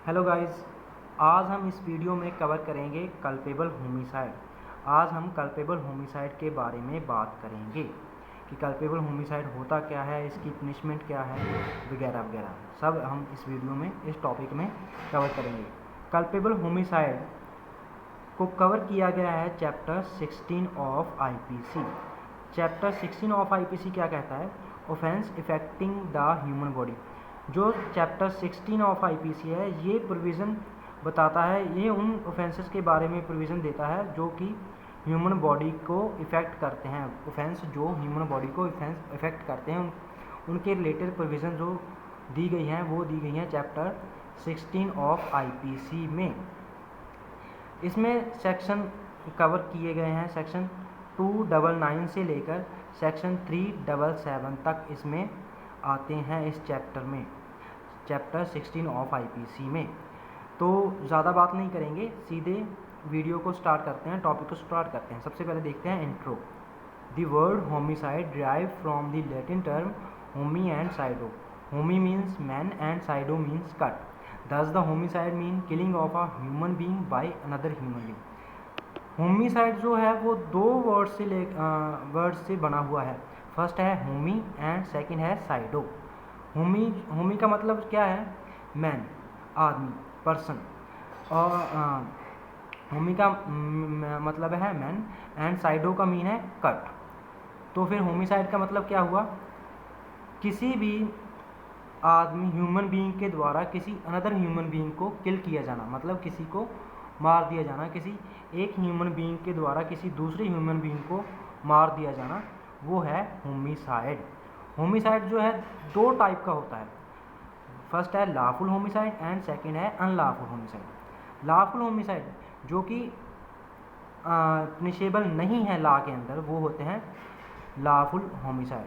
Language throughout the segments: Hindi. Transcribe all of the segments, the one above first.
हेलो गाइस, आज हम इस वीडियो में कवर करेंगे कल्पेबल होमिसाइड। आज हम कल्पेबल होमिसाइड के बारे में बात करेंगे कि कल्पेबल होमिसाइड होता क्या है, इसकी पनिशमेंट क्या है, वगैरह वगैरह सब हम इस वीडियो में इस टॉपिक में कवर करेंगे। कल्पेबल होमिसाइड को कवर किया गया है chapter 16 of IPC. Chapter 16 of IPC क्या कहता है? Offence affecting the human body. जो चैप्टर 16 ऑफ आईपीसी है, ये प्रोविज़न बताता है, ये उन ऑफेंसेस के बारे में प्रोविज़न देता है जो कि ह्यूमन बॉडी को इफ़ेक्ट करते हैं। ऑफेंस जो ह्यूमन बॉडी को इफ़ेक्ट करते हैं उनके रिलेटेड प्रोविज़न जो दी गई हैं वो दी गई हैं चैप्टर 16 ऑफ आईपीसी में। इसमें सेक्शन कवर किए गए हैं सेक्शन 299 से लेकर सेक्शन 377 तक इसमें आते हैं इस चैप्टर में, चैप्टर 16 ऑफ आईपीसी में। तो ज़्यादा बात नहीं करेंगे, सीधे वीडियो को स्टार्ट करते हैं, टॉपिक को स्टार्ट करते हैं। सबसे पहले देखते हैं intro. The word homicide derive from the Latin term Homi and साइडो। होमी मीन्स मैन एंड साइडो means cut. Does the homicide mean killing of a human being by another human being? Homicide जो है वो दो वर्ड से बना हुआ है। फर्स्ट है होमी एंड सेकंड है साइडो। होमी का मतलब क्या है? मैन, आदमी, पर्सन। और होमी का मतलब है मैन एंड साइडो का मीन है कट। तो फिर होमिसाइड का मतलब क्या हुआ? किसी भी आदमी, ह्यूमन बीइंग के द्वारा किसी अनदर ह्यूमन बीइंग को किल किया जाना, मतलब किसी को मार दिया जाना, किसी एक ह्यूमन बीइंग के द्वारा किसी दूसरे ह्यूमन बीइंग को मार दिया जाना, वो है होमिसाइड। होमिसाइड जो है दो टाइप का होता है। फर्स्ट है लॉफुल होमिसाइड एंड सेकंड है अनलॉफुल होमिसाइड। लॉफुल होमिसाइड जो कि पनिशेबल नहीं है लॉ के अंदर, वो होते हैं lawful homicide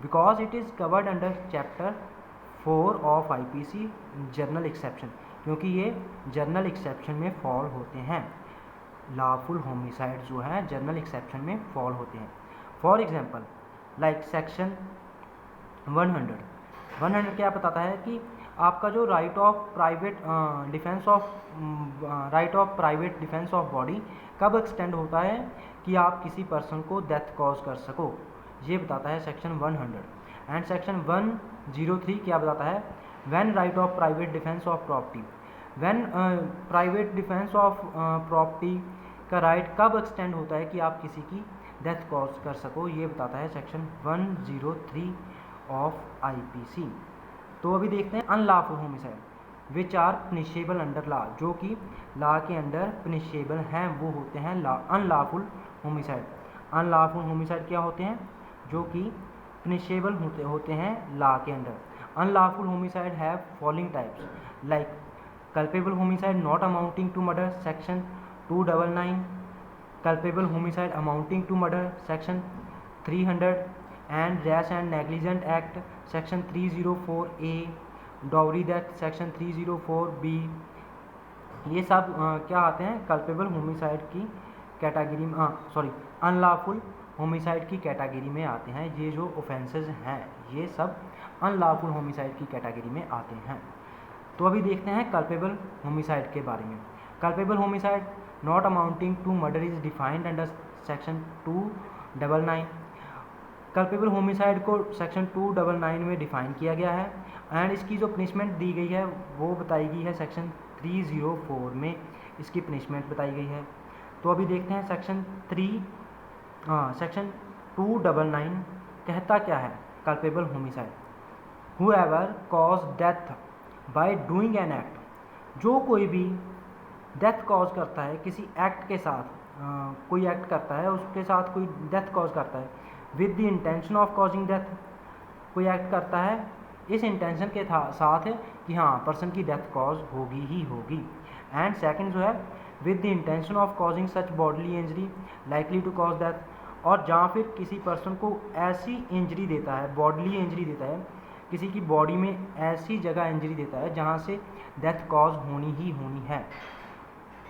because it is covered under chapter 4 of IPC journal exception, क्योंकि ये जर्नल एक्सेप्शन में फॉल होते हैं। लॉफुल होमिसाइड जो है जर्नल एक्सेप्शन में फॉल होते हैं। फॉर एग्जांपल लाइक सेक्शन 100 क्या बताता है कि आपका जो right of private defence of body कब एक्सटेंड होता है कि आप किसी पर्सन को डेथ कॉज कर सको, ये बताता है सेक्शन 100। एंड सेक्शन 103 क्या बताता है? When right of private defence of property. When private defence of property का राइट कब एक्सटेंड होता है कि आप किसी की डेथ कॉज कर सको, ये बताता है सेक्शन 103 ऑफ आईपीसी। तो अभी देखते हैं unlawful homicide which are punishable under law. जो कि लॉ के अंडर पनिशेबल हैं वो होते हैं अनलॉफुल होमिसाइड। अनलॉफुल होमिसाइड क्या होते हैं? जो कि पनिशेबल होते हैं लॉ के under. Unlawful homicide have following types like culpable homicide not amounting to murder section 299, culpable homicide amounting to murder section 300 and rash and negligent act section 304A, dowry death section 304B। ये सब क्या आते हैं? कल्पेबल होमिसाइड की कैटेगरी में, अनलॉफुल होमिसाइड की कैटेगरी में आते हैं। ये जो ऑफेंसेस हैं ये सब अनलॉफुल होमिसाइड की कैटेगरी में आते हैं। तो अभी देखते हैं कल्पेबल होमिसाइड के बारे में। Culpable homicide not amounting to murder is defined under section 299। Culpable homicide को सेक्शन 299 में डिफाइन किया गया है एंड इसकी जो पनिशमेंट दी गई है वो बताई गई है सेक्शन 304 में, इसकी पनिशमेंट बताई गई है। तो अभी देखते हैं सेक्शन 299 कहता क्या है culpable homicide. Whoever cause death by doing an act. जो कोई भी डेथ कॉज करता है किसी एक्ट के साथ, कोई एक्ट करता है उसके साथ कोई डेथ कॉज करता है with the intention of causing death. कोई एक्ट करता है इस इंटेंशन के साथ है कि हाँ पर्सन की डेथ कॉज होगी ही होगी। एंड सेकंड जो है with the intention of causing such bodily injury likely to cause death, और जहाँ फिर किसी पर्सन को ऐसी इंजरी देता है, बॉडली इंजरी देता है, किसी की बॉडी में ऐसी जगह इंजरी देता है जहाँ से डेथ कॉज होनी ही होनी है।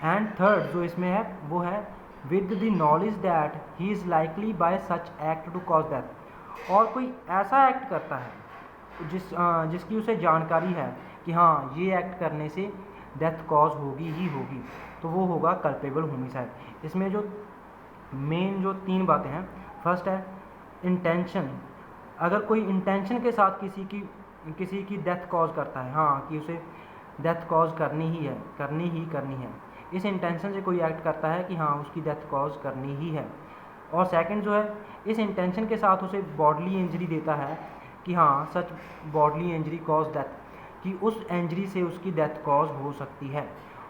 एंड थर्ड जो इसमें है वो है with the knowledge that he is likely by such act to cause death. और कोई ऐसा एक्ट करता है जिसकी उसे जानकारी है कि हाँ ये एक्ट करने से डेथ कॉज होगी ही होगी, तो वो होगा कल्पेबल होमिसाइड। इसमें जो मेन जो 3 बातें हैं, फर्स्ट है इंटेंशन। अगर कोई इंटेंशन के साथ किसी की डेथ कॉज करता है, हाँ कि उसे डेथ कॉज करनी ही है, इस इंटेंशन से कोई एक्ट करता है कि हाँ उसकी डेथ कॉज करनी ही है। और सेकंड जो है, इस इंटेंशन के साथ उसे बॉडली इंजरी देता है कि हाँ सच बॉडली इंजरी कॉज डेथ, कि उस इंजरी से उसकी डेथ कॉज हो सकती है।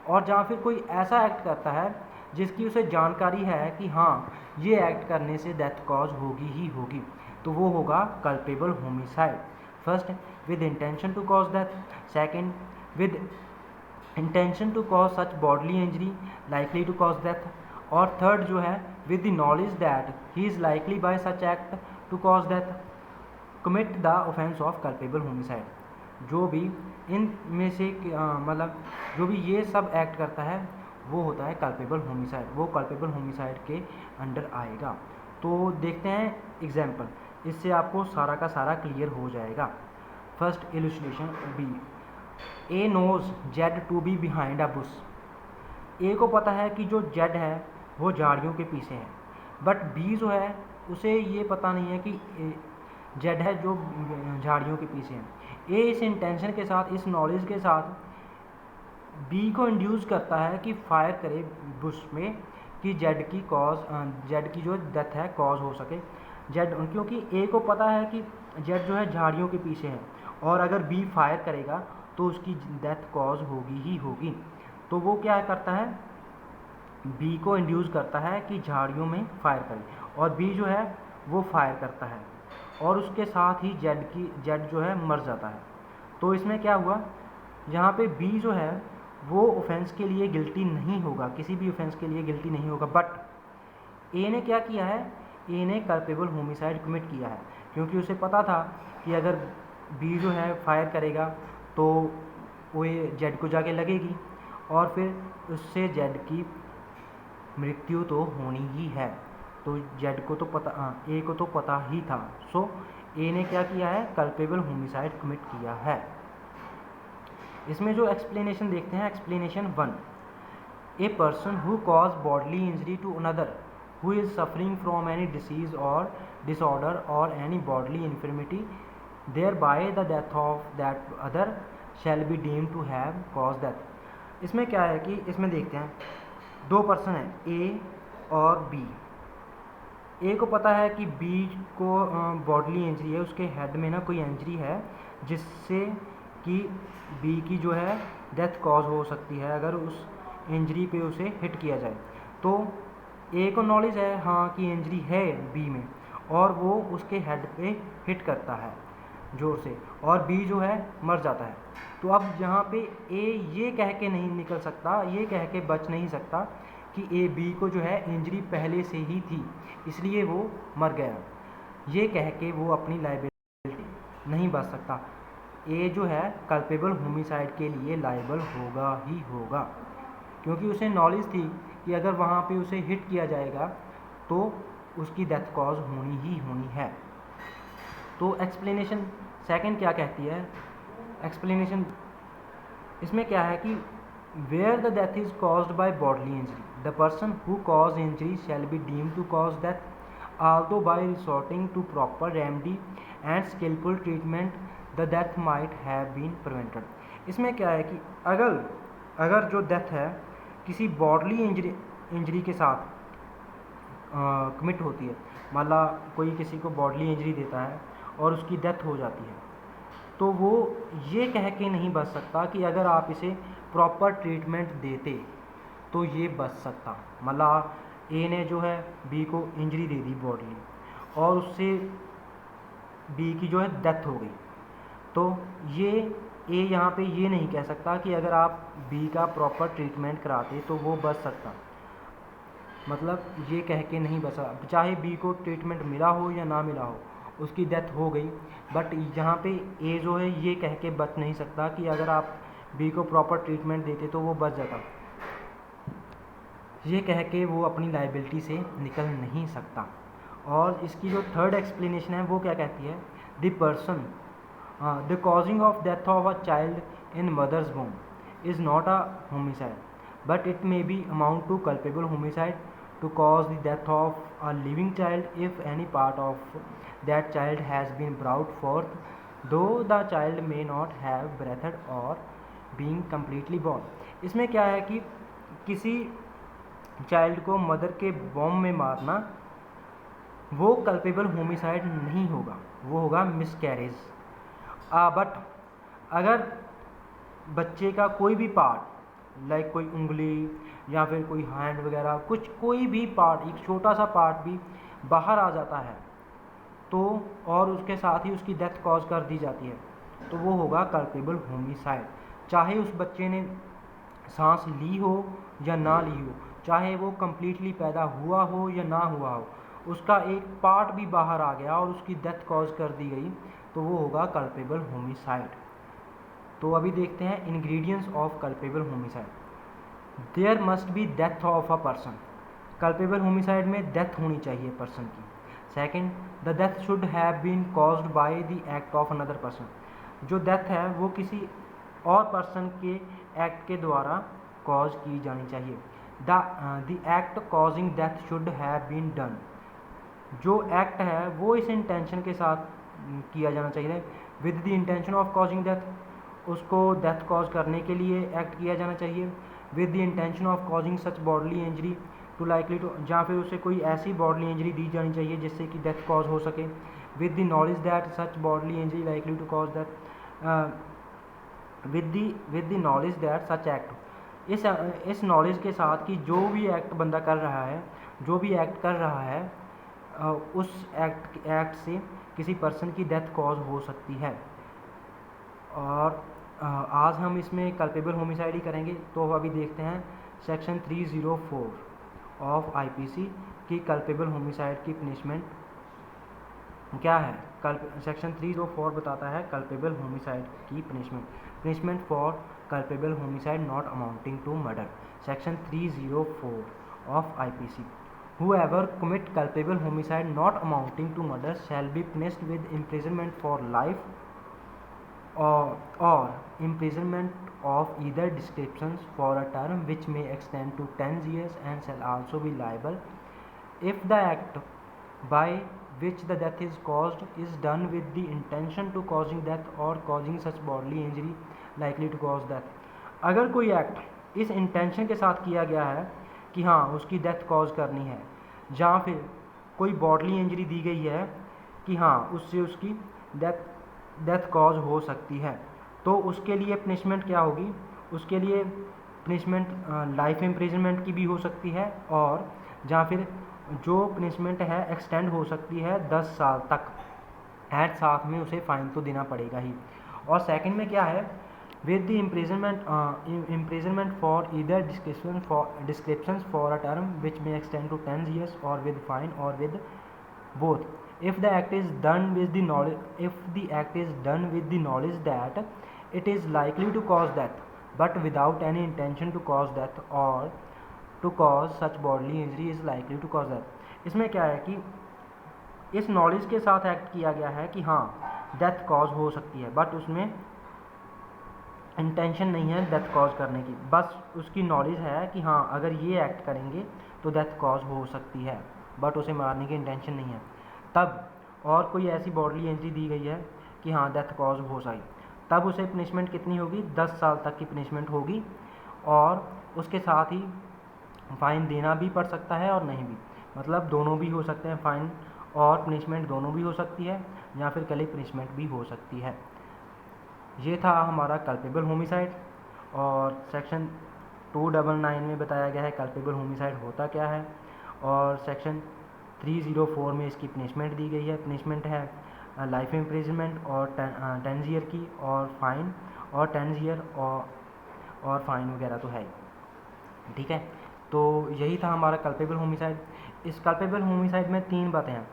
और जहाँ फिर कोई ऐसा एक्ट करता है जिसकी उसे जानकारी है कि हाँ ये एक्ट करने से डेथ कॉज होगी ही होगी, तो वो होगा culpable homicide. First with intention to cause death, second with intention to cause such bodily injury likely to cause death, और थर्ड जो है with the knowledge that he is likely by such act to cause death commit the offence of culpable homicide. जो भी इन में से मतलब जो भी ये सब एक्ट करता है वो होता है कल्पेबल होमिसाइड, वो कल्पेबल होमिसाइड के अंडर आएगा। तो देखते हैं एग्जाम्पल, इससे आपको सारा का सारा क्लियर हो जाएगा। First illustration B, A knows Z to be behind a bush. A को पता है कि जो जेड है वो झाड़ियों के पीछे है, बट बी जो है उसे ये पता नहीं है कि जेड है जो झाड़ियों के पीछे है। ए इस इंटेंशन के साथ, इस नॉलेज के साथ बी को इंड्यूस करता है कि फायर करे बुश में, कि जेड की जो डेथ है कॉज हो सके जेड, क्योंकि ए को पता है कि जेड जो है झाड़ियों के पीछे है, और अगर बी फायर करेगा तो उसकी डेथ कॉज होगी ही होगी। तो वो क्या करता है, बी को इंड्यूस करता है कि झाड़ियों में फायर करे, और बी जो है वो फायर करता है, और उसके साथ ही जेड जो है मर जाता है। तो इसमें क्या हुआ, यहाँ पे बी जो है वो ऑफेंस के लिए गिल्टी नहीं होगा, किसी भी ऑफेंस के लिए गिल्टी नहीं होगा, बट ए ने क्या किया है, ए ने कल्पेबल होमिसाइड कमिट किया है, क्योंकि उसे पता था कि अगर बी जो है फायर करेगा तो वो जेड को जाके लगेगी, और फिर उससे जेड की मृत्यु तो होनी ही है। तो जेड को तो पता, ए को तो पता ही था, सो ए ने क्या किया है, कल्पेबल होमिसाइड कमिट किया है। इसमें जो एक्सप्लेनेशन देखते हैं, explanation 1, a person who cause bodily injury to another who is suffering from any disease or disorder or any bodily infirmity thereby the death of that other shall be deem to have cause death. इसमें क्या है कि इसमें देखते हैं 2 पर्सन हैं, ए और बी। ए को पता है कि बी को बॉडली इंजरी है, उसके हेड में ना कोई इंजरी है जिससे कि बी की जो है डेथ कॉज हो सकती है अगर उस इंजरी पे उसे हिट किया जाए। तो ए को नॉलेज है हाँ कि इंजरी है बी में, और वो उसके हेड पे हिट करता है ज़ोर से, और बी जो है मर जाता है। तो अब यहाँ पे ए ये कह के नहीं निकल सकता, ये कह के बच नहीं सकता कि ए बी को जो है इंजरी पहले से ही थी इसलिए वो मर गया, ये कह के वो अपनी लाइबिलिटी नहीं बच सकता। ए जो है कल्पेबल होमिसाइड के लिए लाइबल होगा ही होगा, क्योंकि उसे नॉलेज थी कि अगर वहाँ पे उसे हिट किया जाएगा तो उसकी डेथ कॉज होनी ही होनी है। तो एक्सप्लेनेशन सेकंड क्या कहती है, एक्सप्लेनेशन इसमें क्या है कि where the death is caused by bodily injury the person who cause injury shall be deem to cause death although by resorting to proper remedy and skilful treatment the death might have been prevented. इसमें क्या है कि अगर जो डेथ है किसी बॉडली इंजरी के साथ कमिट होती है, मान कोई किसी को बॉडली इंजरी देता है और उसकी डेथ हो जाती है, तो वो ये कह के नहीं बच सकता कि अगर आप इसे प्रॉपर ट्रीटमेंट देते तो ये बच सकता। मतलब ए ने जो है बी को इंजरी दे दी बॉडली और उससे बी की जो है डेथ हो गई, तो ये ए यहाँ पे ये नहीं कह सकता कि अगर आप बी का प्रॉपर ट्रीटमेंट कराते तो वो बच सकता। मतलब ये कह के नहीं बचा, चाहे बी को ट्रीटमेंट मिला हो या ना मिला हो, उसकी डेथ हो गई, बट यहाँ पे ए जो है ये कह के बच नहीं सकता कि अगर आप बी को प्रॉपर ट्रीटमेंट देते तो वो बच जाता, ये कह के वो अपनी लाइबिलिटी से निकल नहीं सकता। और इसकी जो थर्ड एक्सप्लेनेशन है वो क्या कहती है, the person the causing of death of a child in mother's womb is not a homicide, but it may be amount to culpable homicide to cause the death of a living child if any part of that child has been brought forth, though the child may not have breathed or being completely born. इसमें क्या है कि किसी चाइल्ड को मदर के बॉम्ब में मारना वो कल्पेबल होमिसाइड नहीं होगा, वो होगा मिसकैरेज। बट अगर बच्चे का कोई भी पार्ट लाइक कोई उंगली या फिर कोई हैंड वगैरह कुछ कोई भी पार्ट, एक छोटा सा पार्ट भी बाहर आ जाता है तो और उसके साथ ही उसकी डेथ कॉज कर दी जाती है तो वो होगा कल्पेबल होमिसाइड। चाहे उस बच्चे ने सांस ली हो या ना ली हो, चाहे वो कम्प्लीटली पैदा हुआ हो या ना हुआ हो, उसका एक पार्ट भी बाहर आ गया और उसकी डेथ कॉज कर दी गई तो वो होगा कल्पेबल होमिसाइड। तो अभी देखते हैं ingredients of culpable homicide. There must be death of a person, culpable homicide में डेथ होनी चाहिए पर्सन की। Second, the death should have been caused by the act of another person, जो डेथ है वो किसी और पर्सन के एक्ट के द्वारा कॉज की जानी चाहिए। The act causing death should have been done, जो एक्ट है वो इस इंटेंशन के साथ किया जाना चाहिए with the intention of causing death, उसको डेथ कॉज करने के लिए एक्ट किया जाना चाहिए। With the intention of causing such bodily injury to likely to, जहाँ फिर उसे कोई ऐसी बॉडली इंजरी दी जानी चाहिए जिससे कि डेथ कॉज हो सके। With the knowledge that such bodily injury likely to cause death, with the knowledge that such act, इस नॉलेज के साथ कि जो भी एक्ट बंदा कर रहा है, जो भी एक्ट कर रहा है उस एक्ट से किसी पर्सन की डेथ कॉज हो सकती है। और आज हम इसमें कल्पेबल होमिसाइड ही करेंगे। तो अभी देखते हैं सेक्शन 304 ऑफ आईपीसी की कल्पेबल होमिसाइड की पनिशमेंट क्या है। सेक्शन 304 बताता है कल्पेबल होमिसाइड की punishment for culpable homicide not amounting to murder. Section 304 of IPC, whoever commit culpable homicide not amounting to murder shall be punished with imprisonment for life or imprisonment of either descriptions for a term which may extend to 10 years and shall also be liable if the act by which the death is caused is done with the intention to causing death or causing such bodily injury likely to cause death। अगर कोई एक्ट इस इंटेंशन के साथ किया गया है कि हाँ उसकी डेथ कॉज करनी है, जहाँ फिर कोई बॉडली इंजरी दी गई है कि हाँ उससे उसकी डेथ कॉज हो सकती है, तो उसके लिए पनिशमेंट क्या होगी। उसके लिए पनिशमेंट लाइफ इम्प्रिजनमेंट की भी हो सकती है और जहाँ फिर जो पनिशमेंट है एक्सटेंड हो सकती है 10 साल तक, एंड साथ में उसे फाइन तो देना पड़ेगा ही। और सेकंड में क्या है, with the imprisonment for either descriptions for a term which may extend to 10 years or with fine or with both if the act is done with the knowledge that it is likely to cause death but without any intention to cause death or to cause such bodily injury is likely to cause death। इसमें क्या है कि इस नॉलेज के साथ एक्ट किया गया है कि हाँ डेथ कॉज हो सकती है, बट उसमें इंटेंशन नहीं है डेथ कॉज करने की, बस उसकी नॉलेज है कि हाँ अगर ये एक्ट करेंगे तो डेथ कॉज हो सकती है, बट उसे मारने की इंटेंशन नहीं है। तब और कोई ऐसी बॉडली इंजरी दी गई है कि हाँ डेथ कॉज हो सके, तब उसे पनिशमेंट कितनी होगी, 10 साल तक की पनिशमेंट होगी और उसके साथ ही फ़ाइन देना भी पड़ सकता है और नहीं भी, मतलब दोनों भी हो सकते हैं, फ़ाइन और पनिशमेंट दोनों भी हो सकती है या फिर कल पनिशमेंट भी हो सकती है। ये था हमारा कल्पेबल होमिसाइड और सेक्शन 299 में बताया गया है कल्पेबल होमिसाइड होता क्या है और सेक्शन 304 में इसकी पनिशमेंट दी गई है। पनिशमेंट है लाइफ इम्प्रिजनमेंट और 10 ईयर की और फाइन और 10 ईयर और फाइन वगैरह तो है, ठीक है। तो यही था हमारा कल्पेबल होमिसाइड। इस कल्पेबल होमिसाइड में 3 बातें हैं,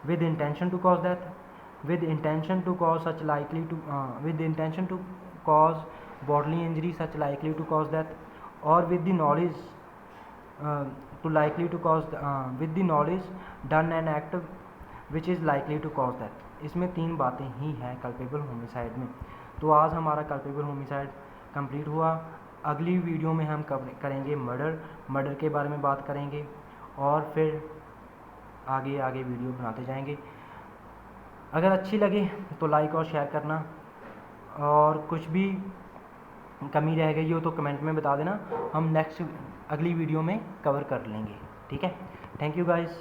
with intention to cause death, with intention to cause such likely to with the intention to cause bodily injury such likely to cause death or with the knowledge to likely to cause with the knowledge done an act which is likely to cause death। इसमें 3 बातें ही हैं कल्पेबल होमिसाइड में। तो आज हमारा कल्पेबल होमिसाइड कंप्लीट हुआ। अगली वीडियो में हम करेंगे मर्डर के बारे में बात करेंगे और फिर आगे आगे वीडियो बनाते जाएंगे। अगर अच्छी लगे तो लाइक और शेयर करना, और कुछ भी कमी रह गई हो तो कमेंट में बता देना, हम नेक्स्ट अगली वीडियो में कवर कर लेंगे। ठीक है, थैंक यू गाइस।